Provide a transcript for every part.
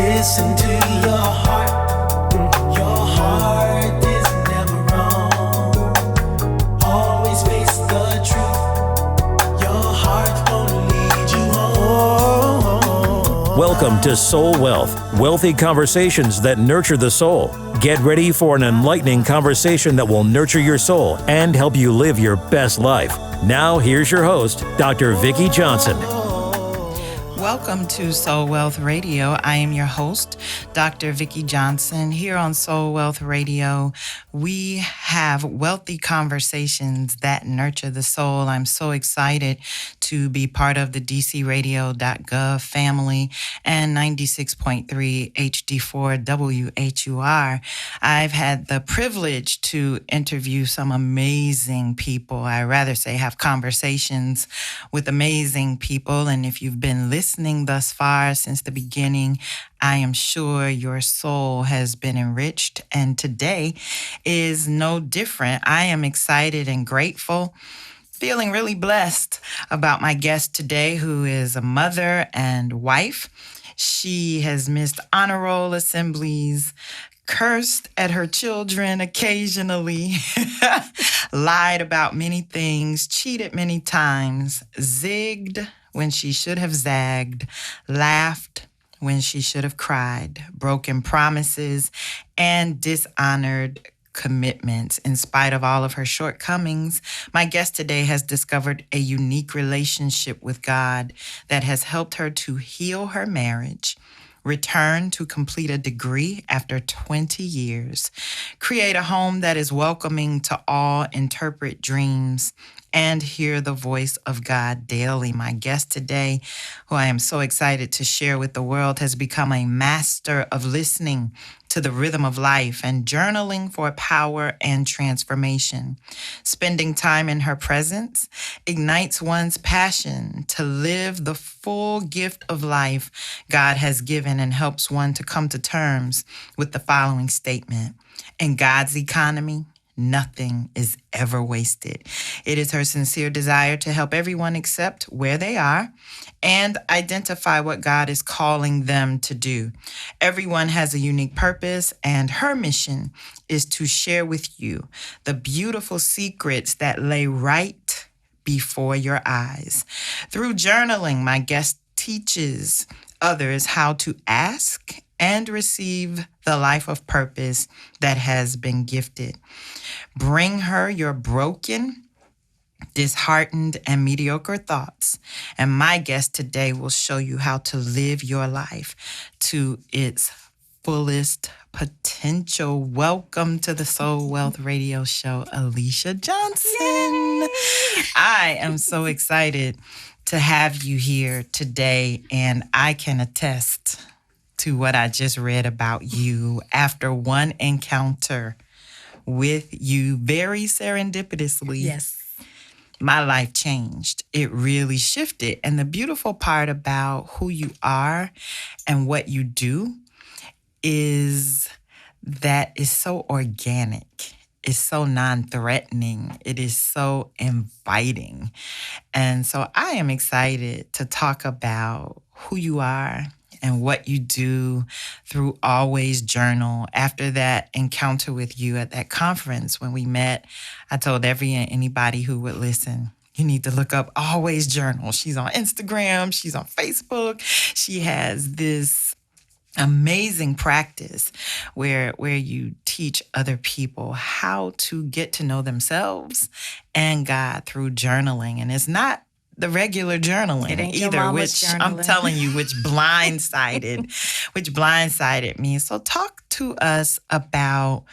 Listen to your heart. Your heart is never wrong. Always face the truth. Your heart won't lead you home. Welcome to Soul Wealth, wealthy conversations that nurture the soul. Get ready for an enlightening conversation that will nurture your soul and help you live your best life. Now, here's your host, Dr. Vicki Johnson. Welcome to Soul Wealth Radio. I am your host, Dr. Vicki Johnson. Here on Soul Wealth Radio, we have wealthy conversations that nurture the soul. I'm so excited to be part of the dcradio.gov family and 96.3 HD4 WHUR. I've had the privilege to interview some amazing people. I rather say have conversations with amazing people. And if you've been listening thus far since the beginning, I am sure your soul has been enriched, and today is no different. I am excited and grateful, feeling really blessed about my guest today, who is a mother and wife. She has missed honor roll assemblies, cursed at her children occasionally, lied about many things, cheated many times, zigged when she should have zagged, laughed when she should have cried, broken promises, and dishonored commitments. In spite of all of her shortcomings, my guest today has discovered a unique relationship with God that has helped her to heal her marriage, return to complete a degree after 20 years, create a home that is welcoming to all, interpret dreams, and hear the voice of God daily. My guest today, who I am so excited to share with the world, has become a master of listening to the rhythm of life and journaling for power and transformation. Spending time in her presence ignites one's passion to live the full gift of life God has given and helps one to come to terms with the following statement: in God's economy, nothing is ever wasted. It is her sincere desire to help everyone accept where they are and identify what God is calling them to do. Everyone has a unique purpose, and her mission is to share with you the beautiful secrets that lay right before your eyes. Through journaling, my guest teaches others how to ask and receive the life of purpose that has been gifted. Bring her your broken, disheartened, and mediocre thoughts, and my guest today will show you how to live your life to its fullest potential. Welcome to the Soul Wealth Radio Show, Alycia Johnson. Yay! I am so excited to have you here today, and I can attest to what I just read about you. After one encounter with you, very serendipitously, yes, my life changed. It really shifted. And the beautiful part about who you are and what you do is that it's so organic. It's so non-threatening. It is so inviting. And so I am excited to talk about who you are and what you do through Always Journal. After that encounter with you at that conference when we met, I told anybody who would listen, you need to look up Always Journal. She's on Instagram. She's on Facebook. She has this amazing practice where you teach other people how to get to know themselves and God through journaling. And it's not the regular journaling either, which I'm telling you, which blindsided me. So talk to us about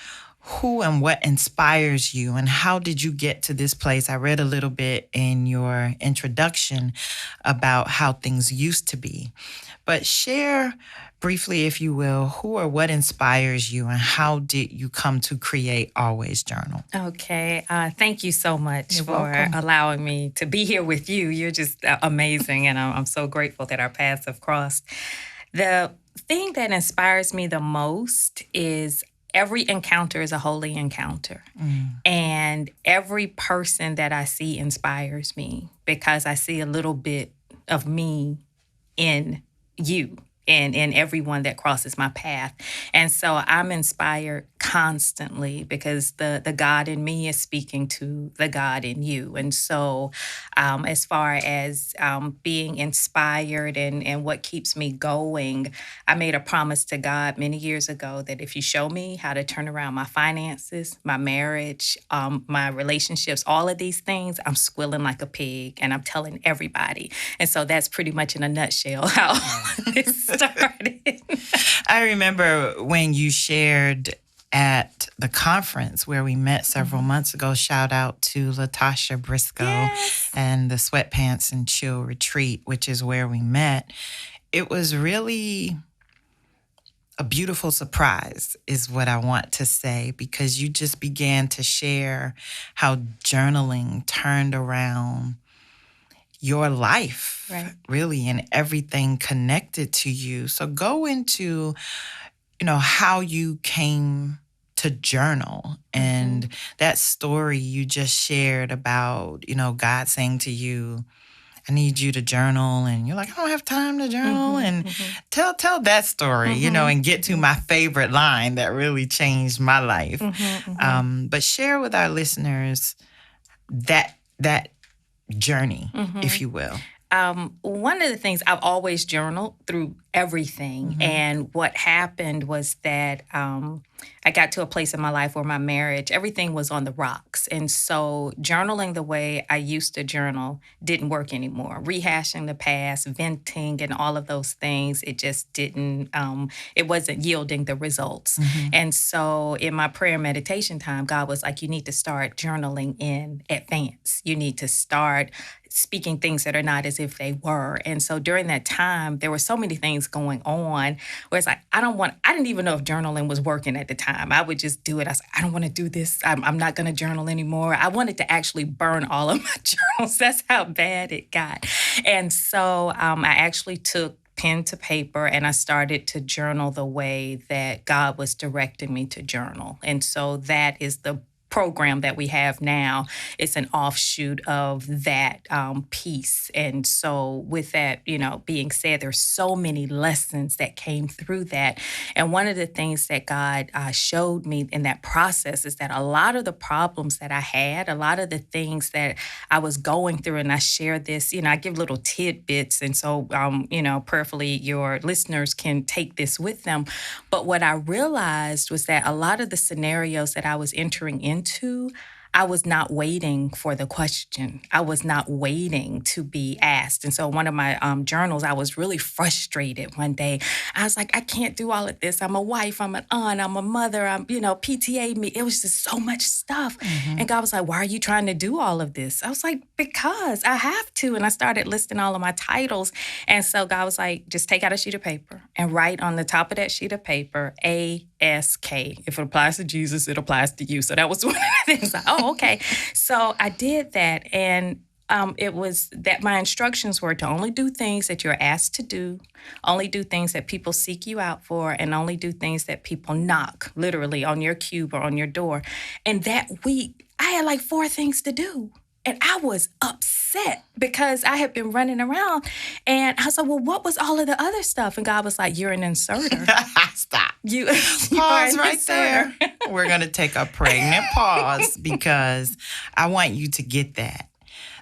who and what inspires you, and how did you get to this place? I read a little bit in your introduction about how things used to be, but share briefly, if you will, who or what inspires you, and how did you come to create Always Journal? Okay. Thank you so much You're for welcome. allowing me to be here with you. You're just amazing, and I'm so grateful that our paths have crossed. The thing that inspires me the most is every encounter is a holy encounter. And every person that I see inspires me because I see a little bit of me in you. in everyone that crosses my path. And so I'm inspired constantly because the God in me is speaking to the God in you. And so as far as being inspired and what keeps me going, I made a promise to God many years ago that if you show me how to turn around my finances, my marriage, my relationships, all of these things, I'm squealing like a pig and I'm telling everybody. And so that's pretty much in a nutshell how this started. I remember when you shared at the conference where we met several months ago. Shout out to Latasha Briscoe and the Sweatpants and Chill Retreat, which is where we met. It was really a beautiful surprise is what I want to say, because you just began to share how journaling turned around your life, really, and everything connected to you. So go into, how you came to journal and that story you just shared about, God saying to you, I need you to journal, and you're like, I don't have time to journal. And tell that story, and get to my favorite line that really changed my life. But share with our listeners that journey, if you will. One of the things I've always journaled through everything. And what happened was that I got to a place in my life where my marriage, everything was on the rocks. And so journaling the way I used to journal didn't work anymore. Rehashing the past, venting, and all of those things, it just didn't, it wasn't yielding the results. And so in my prayer and meditation time, God was like, you need to start journaling in advance. You need to start speaking things that are not as if they were. And so during that time, there were so many things going on where it's like, I didn't even know if journaling was working at the time. I would just do it. I was like, I don't want to do this. I'm not going to journal anymore. I wanted to actually burn all of my journals. That's how bad it got. And so I actually took pen to paper and I started to journal the way that God was directing me to journal. And so that is the program that we have now. It's an offshoot of that piece. And so with that, being said, there's so many lessons that came through that. And one of the things that God showed me in that process is that a lot of the problems that I had, a lot of the things that I was going through, and I share this, I give little tidbits. And so, prayerfully, your listeners can take this with them. But what I realized was that a lot of the scenarios that I was entering into, I was not waiting for the question. I was not waiting to be asked. And so one of my journals, I was really frustrated one day. I was like, I can't do all of this. I'm a wife, I'm an aunt, I'm a mother, I'm, PTA me. It was just so much stuff. And God was like, why are you trying to do all of this? I was like, because I have to. And I started listing all of my titles. And so God was like, just take out a sheet of paper and write on the top of that sheet of paper, ASK. If it applies to Jesus, it applies to you. So that was one of the things. Oh, okay. So I did that. And it was that my instructions were to only do things that you're asked to do, only do things that people seek you out for, and only do things that people knock, literally, on your cube or on your door. And that week, I had like 4 things to do. And I was upset because I had been running around. And I was like, well, what was all of the other stuff? And God was like, you're an inserter. Stop. You Pause right there. We're going to take a pregnant pause because I want you to get that.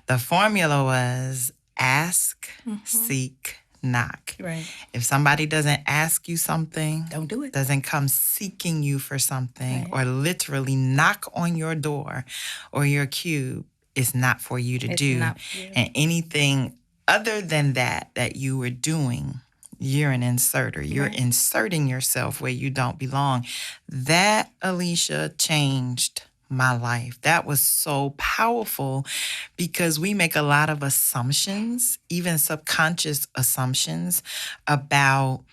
The formula was ask, seek, knock. Right. If somebody doesn't ask you something, Don't do it. Doesn't come seeking you for something, or literally knock on your door or your cube, it's not for you to do. Not for you. And anything other than that you were doing, you're an inserter. You're inserting yourself where you don't belong. That, Alycia, changed my life. That was so powerful because we make a lot of assumptions, even subconscious assumptions about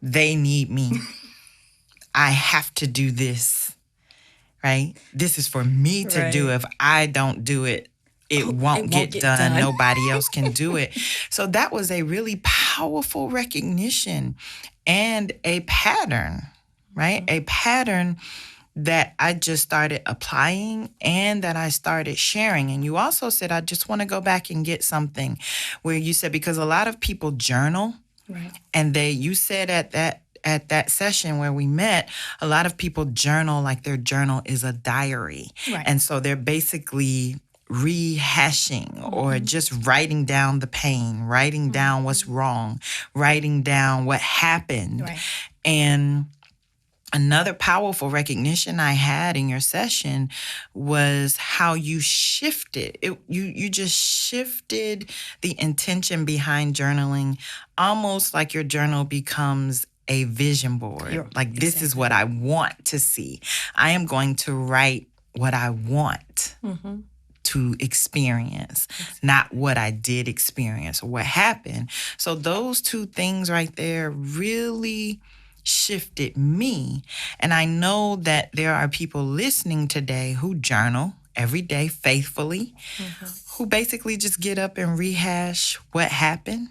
they need me. I have to do this, right? This is for me to do. If I don't do it, it won't get done. Nobody else can do it. So that was a really powerful recognition and a pattern, right? A pattern that I just started applying and that I started sharing. And you also said, I just want to go back and get something where you said, because a lot of people journal, Right. And you said at that session where we met, a lot of people journal like their journal is a diary. Right. And so they're basically rehashing or just writing down the pain, writing down what's wrong, writing down what happened. Right. And another powerful recognition I had in your session was how you shifted. You just shifted the intention behind journaling, almost like your journal becomes a vision board. Like, this is what I want to see. I am going to write what I want to experience, not what I did experience or what happened. So those two things right there really shifted me. And I know that there are people listening today who journal every day faithfully, who basically just get up and rehash what happened,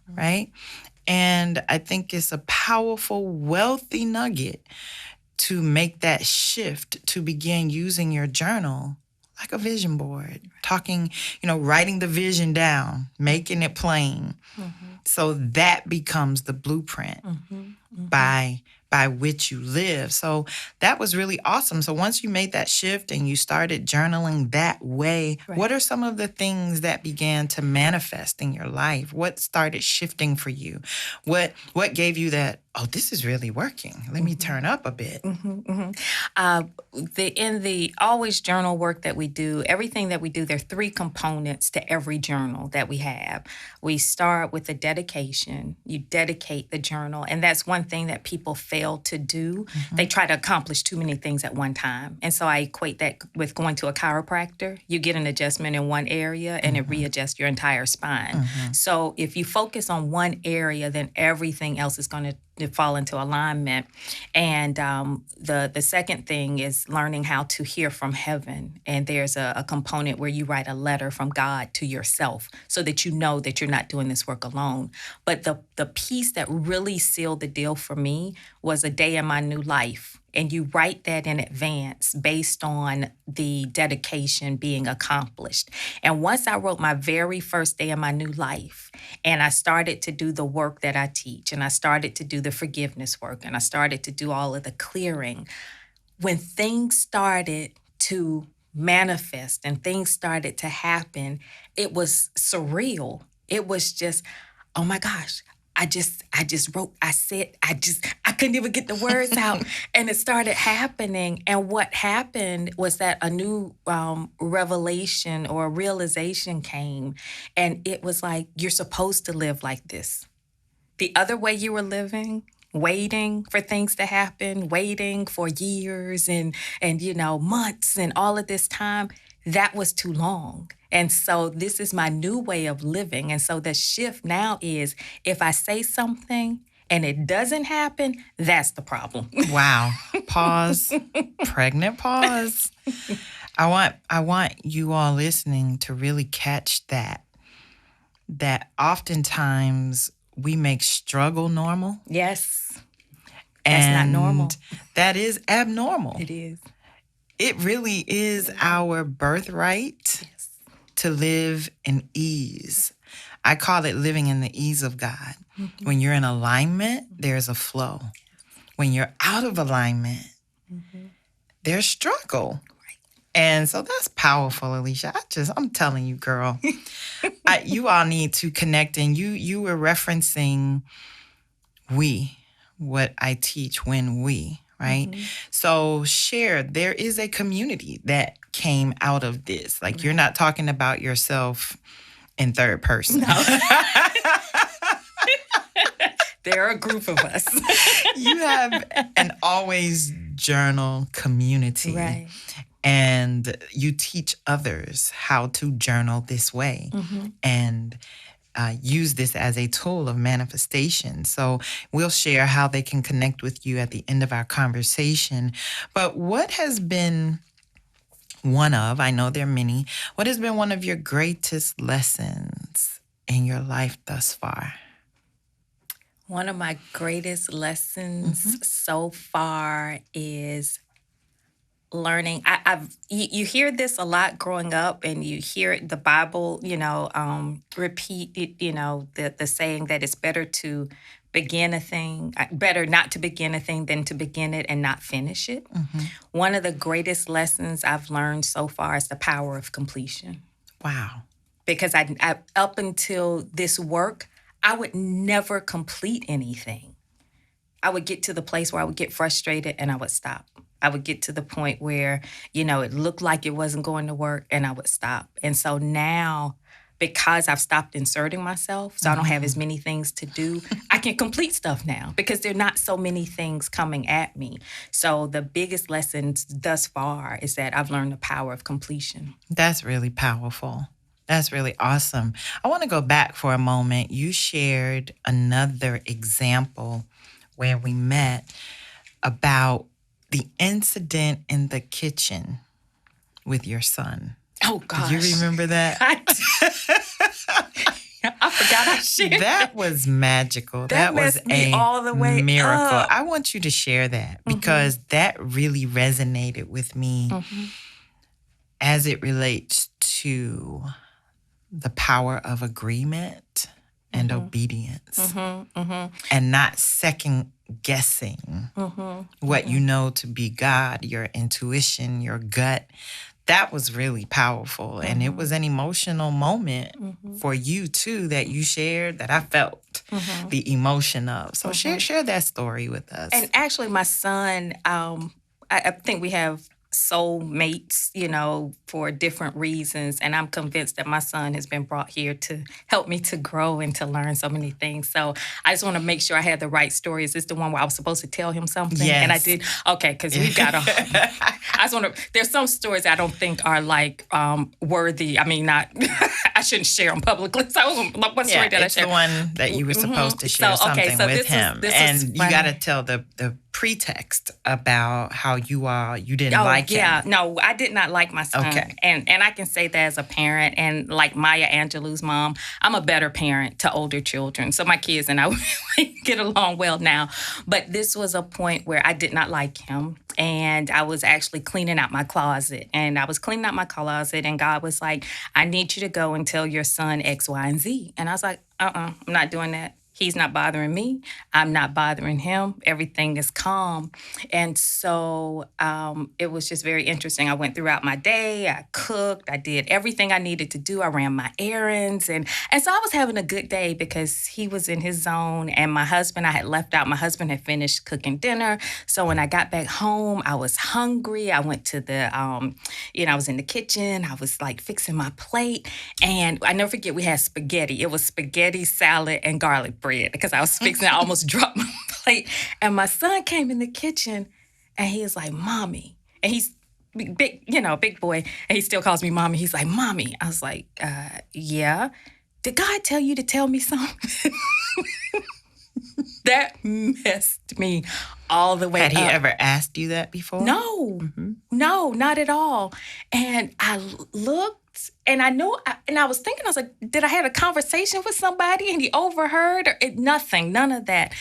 right? And I think it's a powerful, wealthy nugget to make that shift, to begin using your journal like a vision board, talking, writing the vision down, making it plain. So that becomes the blueprint by which you live. So that was really awesome. So once you made that shift and you started journaling that way, what are some of the things that began to manifest in your life? What started shifting for you? What gave you that, oh, this is really working. Let me turn up a bit. In the always journal work that we do, everything that we do, there are 3 components to every journal that we have. We start with the dedication. You dedicate the journal, and that's one thing that people fail to do. They try to accomplish too many things at one time. And so I equate that with going to a chiropractor. You get an adjustment in one area and it readjusts your entire spine. So if you focus on one area, then everything else is going to fall into alignment. And the second thing is learning how to hear from heaven. And there's a component where you write a letter from God to yourself so that you know that you're not doing this work alone. But the piece that really sealed the deal for me was a day in my new life. And you write that in advance based on the dedication being accomplished. And once I wrote my very first day of my new life, and I started to do the work that I teach, and I started to do the forgiveness work, and I started to do all of the clearing, when things started to manifest and things started to happen, it was surreal. It was just, oh my gosh. I just wrote, I couldn't even get the words out. And it started happening. And what happened was that a new revelation or realization came. And it was like, you're supposed to live like this. The other way you were living, waiting for things to happen, waiting for years and months and all of this time, that was too long. And so this is my new way of living. And so the shift now is, if I say something and it doesn't happen, that's the problem. Wow. Pause. Pregnant pause. I want you all listening to really catch that oftentimes we make struggle normal. Yes. And that's not normal. That is abnormal. It is. It really is our birthright to live in ease. I call it living in the ease of God. When you're in alignment, there's a flow. When you're out of alignment, there's struggle. And so that's powerful, Alycia. I'm telling you, girl, you all need to connect. And you were referencing what I teach when we, right? So there is a community that came out of this. Like, you're not talking about yourself in third person. No. There are a group of us. You have an always journal community. Right. And you teach others how to journal this way and use this as a tool of manifestation. So we'll share how they can connect with you at the end of our conversation. But what has been I know there are many, what has been one of your greatest lessons in your life thus far? One of my greatest lessons so far is learning. You hear this a lot growing up, and you hear the Bible, repeat it. The saying that it's better to begin a thing, better not to begin a thing than to begin it and not finish it. One of the greatest lessons I've learned so far is the power of completion. Wow. Because I up until this work, I would never complete anything. I would get to the place where I would get frustrated and I would stop. I would get to the point where, it looked like it wasn't going to work and I would stop. And so now, because I've stopped inserting myself, so I don't have as many things to do, I can complete stuff now because there are not so many things coming at me. So the biggest lessons thus far is that I've learned the power of completion. That's really powerful. That's really awesome. I want to go back for a moment. You shared another example where we met about the incident in the kitchen with your son. Oh, gosh. Do you remember that? I forgot I shared. That was magical. That was messed me a all the way miracle. up. I want you to share that because that really resonated with me as it relates to the power of agreement and obedience and not second guessing what you know to be God, your intuition, your gut. That was really powerful. And it was an emotional moment for you too that you shared that I felt the emotion of. So share that story with us. And actually my son, I think we have soulmates, for different reasons. And I'm convinced that my son has been brought here to help me to grow and to learn so many things. So I just want to make sure I had the right story. Is this the one where I was supposed to tell him something? Yes. And I did? Okay, because we've got I just want to, there's some stories I don't think are like worthy. I mean, not, I shouldn't share them publicly. So what story did I it's share? the one that you were supposed to share something with him. And you got to tell the pretext about how you didn't like him. Yeah, no, I did not like my son. Okay. And I can say that as a parent, and like Maya Angelou's mom, I'm a better parent to older children. So my kids and I get along well now. But this was a point where I did not like him. And I was actually cleaning out my closet. And I was cleaning out my closet, and God was like, I need you to go and tell your son X, Y, and Z. And I was like, I'm not doing that. He's not bothering me. I'm not bothering him. Everything is calm. And so it was just very interesting. I went throughout my day. I cooked. I did everything I needed to do. I ran my errands. And so I was having a good day because he was in his zone. And my husband, I had left out. My husband had finished cooking dinner. So when I got back home, I was hungry. I went to the, I was in the kitchen. I was like fixing my plate. And I never forget, we had spaghetti. It was spaghetti, salad, and garlic bread. Because I was fixing, I almost dropped my plate. And my son came in the kitchen and he was like, Mommy. And he's big boy. And he still calls me Mommy. He's like, Mommy. I was like, yeah. Did God tell you to tell me something? That messed me all the way up. Had he ever asked you that before? No, no, not at all. And I looked. And I knew, and I was thinking, I was like, did I have a conversation with somebody and he overheard? Nothing, none of that.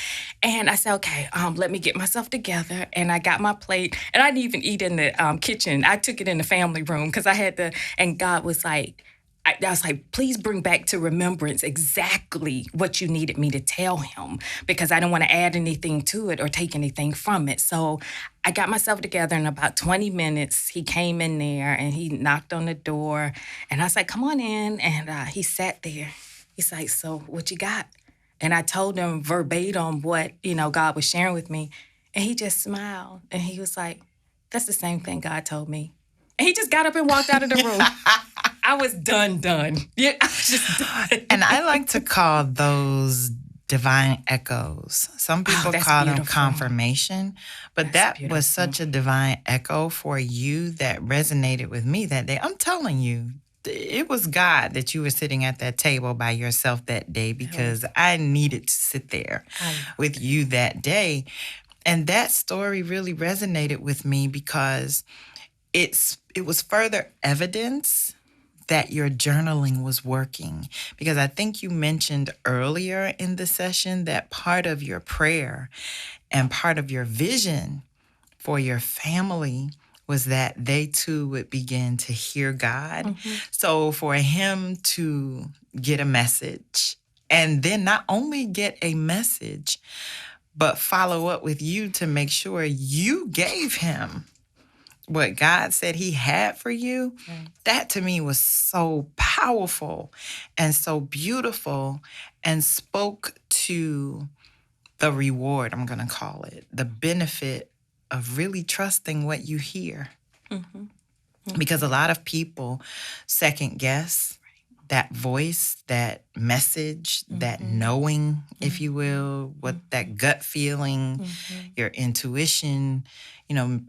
And I said, okay, let me get myself together. And I got my plate. And I didn't even eat in the kitchen. I took it in the family room because I had to, and God was like, I was like, please bring back to remembrance exactly what you needed me to tell him because I didn't want to add anything to it or take anything from it. So I got myself together in about 20 minutes. He came in there and he knocked on the door and I was like, come on in. And he sat there. He's like, so what you got? And I told him verbatim what, God was sharing with me. And he just smiled and he was like, that's the same thing God told me. And he just got up and walked out of the room. I was done. Yeah, I was just done. And I like to call those divine echoes. Some people call them confirmation, but that was such a divine echo for you that resonated with me that day. I'm telling you, it was God that you were sitting at that table by yourself that day because I needed to sit there with you that day. And that story really resonated with me because it was further evidence that your journaling was working. Because I think you mentioned earlier in the session that part of your prayer and part of your vision for your family was that they too would begin to hear God. So for him to get a message and then not only get a message, but follow up with you to make sure you gave him what God said he had for you, that to me was so powerful and so beautiful and spoke to the reward, I'm going to call it, the benefit of really trusting what you hear. Because a lot of people second guess that voice, that message, that knowing, if you will, what that gut feeling, your intuition,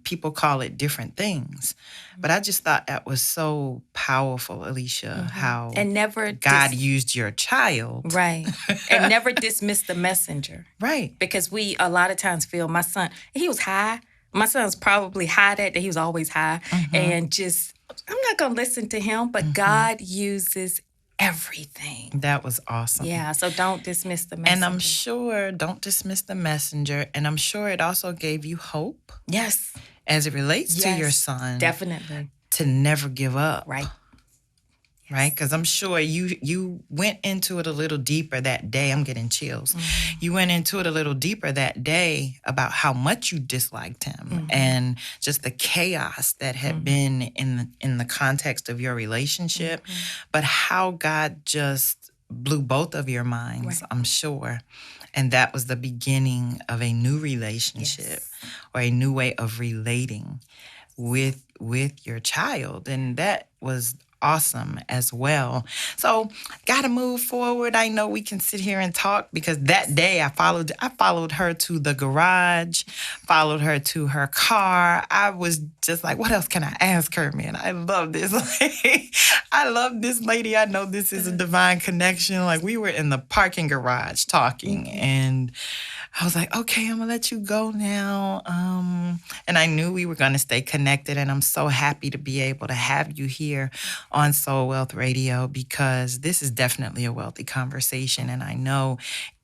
people call it different things. But I just thought that was so powerful, Alycia, how And never God used your child. Right. And never dismiss the messenger. Right. Because we a lot of times feel my son, he was high. My son's probably high that day. He was always high. And just, I'm not going to listen to him. But God uses everything. That was awesome. Yeah, so don't dismiss the messenger. And I'm sure, don't dismiss the messenger. And I'm sure it also gave you hope. Yes. As it relates to your son. Definitely. To never give up. Right. Right? Because I'm sure you went into it a little deeper that day. I'm getting chills. You went into it a little deeper that day about how much you disliked him and just the chaos that had been in the context of your relationship, but how God just blew both of your minds, I'm sure. And that was the beginning of a new relationship or a new way of relating with your child. And that was awesome as well. So gotta move forward. I know we can sit here and talk because that day I followed her to the garage, followed her to her car. I was just like, what else can I ask her, man? I love this. I love this lady. I know this is a divine connection. Like we were in the parking garage talking and I was like, okay, I'm gonna let you go now. And I knew we were gonna stay connected, and I'm so happy to be able to have you here on Soul Wealth Radio because this is definitely a wealthy conversation, and I know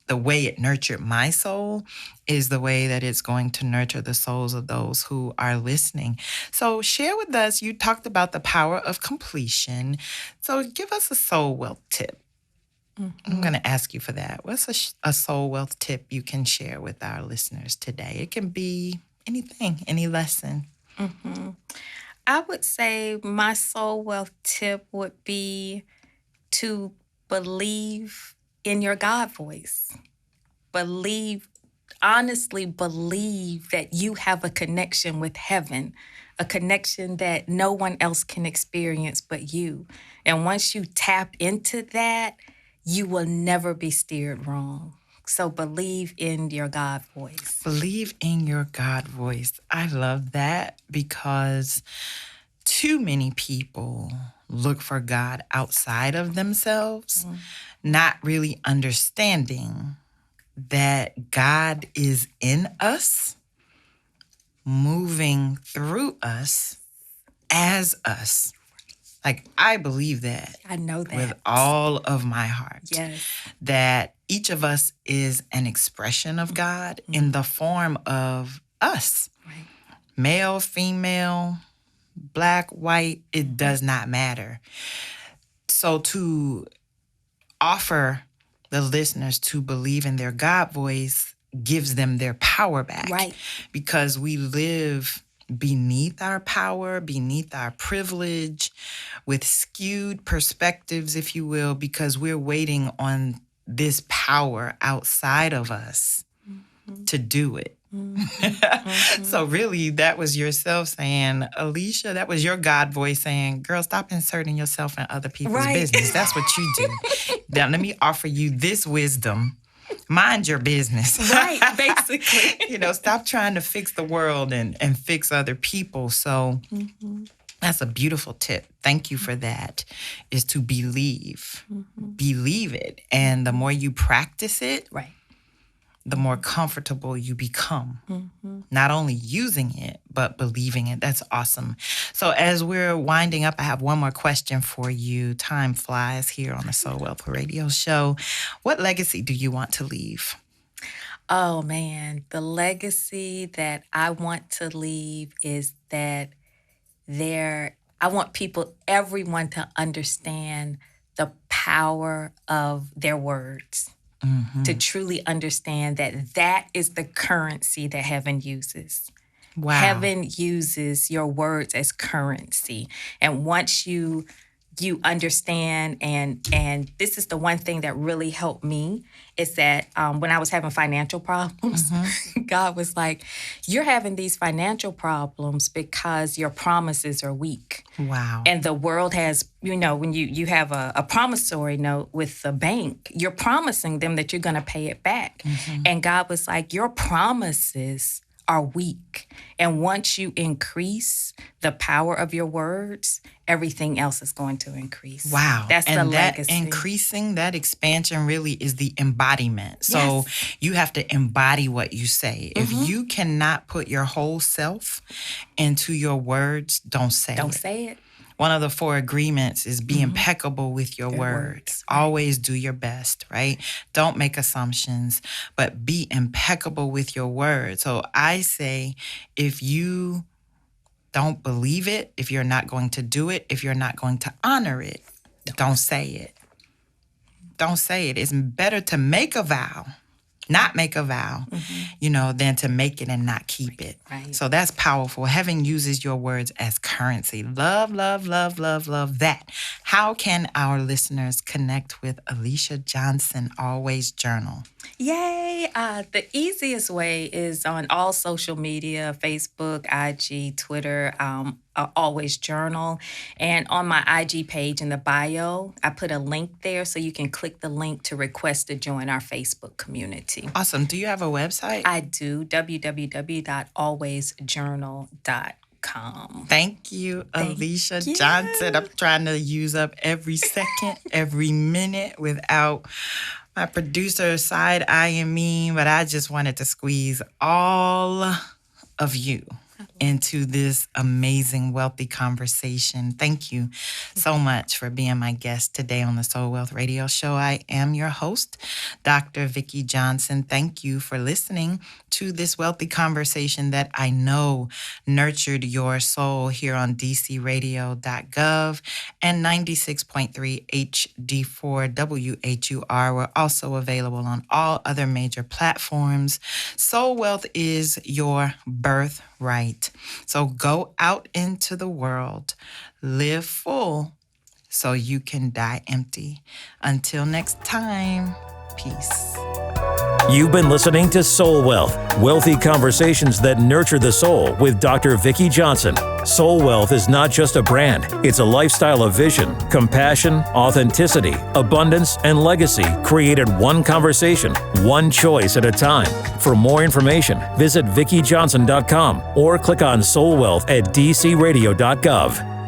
the way it nurtured my soul is the way that it's going to nurture the souls of those who are listening. So share with us, you talked about the power of completion. So give us a soul wealth tip. I'm going to ask you for that. What's a soul wealth tip you can share with our listeners today? It can be anything, any lesson. I would say my soul wealth tip would be to believe in your God voice. Honestly believe that you have a connection with heaven, a connection that no one else can experience but you. And once you tap into that, you will never be steered wrong. So believe in your God voice. Believe in your God voice. I love that because too many people look for God outside of themselves, not really understanding that God is in us, moving through us, as us. Like, I believe that. I know that. With all of my heart. Yes. That each of us is an expression of God in the form of us. Right. Male, female, black, white, it does not matter. So to offer the listeners to believe in their God voice gives them their power back. Right. Because we live beneath our power, beneath our privilege, with skewed perspectives, if you will, because we're waiting on this power outside of us to do it. So really, that was yourself saying, Alycia, that was your God voice saying, girl, stop inserting yourself in other people's business. That's what you do. Now, let me offer you this wisdom. Mind your business. Right, basically. Stop trying to fix the world and fix other people. So that's a beautiful tip. Thank you for that, is to believe. Believe it. And the more you practice it, Right. the more comfortable you become. Not only using it, but believing it. That's awesome. So as we're winding up, I have one more question for you. Time flies here on the Soul Wealth Radio Show. What legacy do you want to leave? Oh, man. The legacy that I want to leave is that I want everyone to understand the power of their words, to truly understand that is the currency that heaven uses. Wow. Heaven uses your words as currency. And once you understand, and this is the one thing that really helped me, is that when I was having financial problems, God was like, you're having these financial problems because your promises are weak. Wow. And the world has, when you have a promissory note with the bank, you're promising them that you're going to pay it back. And God was like, your promises are weak. And once you increase the power of your words, everything else is going to increase. Wow. That's the legacy. And that increasing, that expansion really is the embodiment. So you have to embody what you say. If you cannot put your whole self into your words, don't say it. Don't say it. One of the 4 agreements is be impeccable with your words. Right. Always do your best, right? Don't make assumptions, but be impeccable with your words. So I say, if you don't believe it, if you're not going to do it, if you're not going to honor it, don't say it. Don't say it. It's better to make a vow, not make a vow, than to make it and not keep it. Right. So that's powerful. Heaven uses your words as currency. Love, love, love, love, love that. How can our listeners connect with Alycia Johnson Always Journal? Yay! The easiest way is on all social media, Facebook, IG, Twitter, Always Journal. And on my IG page in the bio, I put a link there so you can click the link to request to join our Facebook community. Awesome. Do you have a website? I do, www.alwaysjournal.com. Thank you, Alycia Johnson. I'm trying to use up every second, every minute without my producer side-eyeing me, but I just wanted to squeeze all of you into this amazing, wealthy conversation. Thank you so much for being my guest today on the Soul Wealth Radio Show. I am your host, Dr. Vicki Johnson. Thank you for listening to this wealthy conversation that I know nurtured your soul here on dcradio.gov and 96.3 HD4 WHUR. We're also available on all other major platforms. Soul Wealth is your birthright. So go out into the world, live full so you can die empty. Until next time, peace. You've been listening to Soul Wealth, wealthy conversations that nurture the soul with Dr. Vicki Johnson. Soul Wealth is not just a brand, it's a lifestyle of vision, compassion, authenticity, abundance, and legacy created one conversation, one choice at a time. For more information, visit VickiJohnson.com or click on Soul Wealth at dcradio.gov.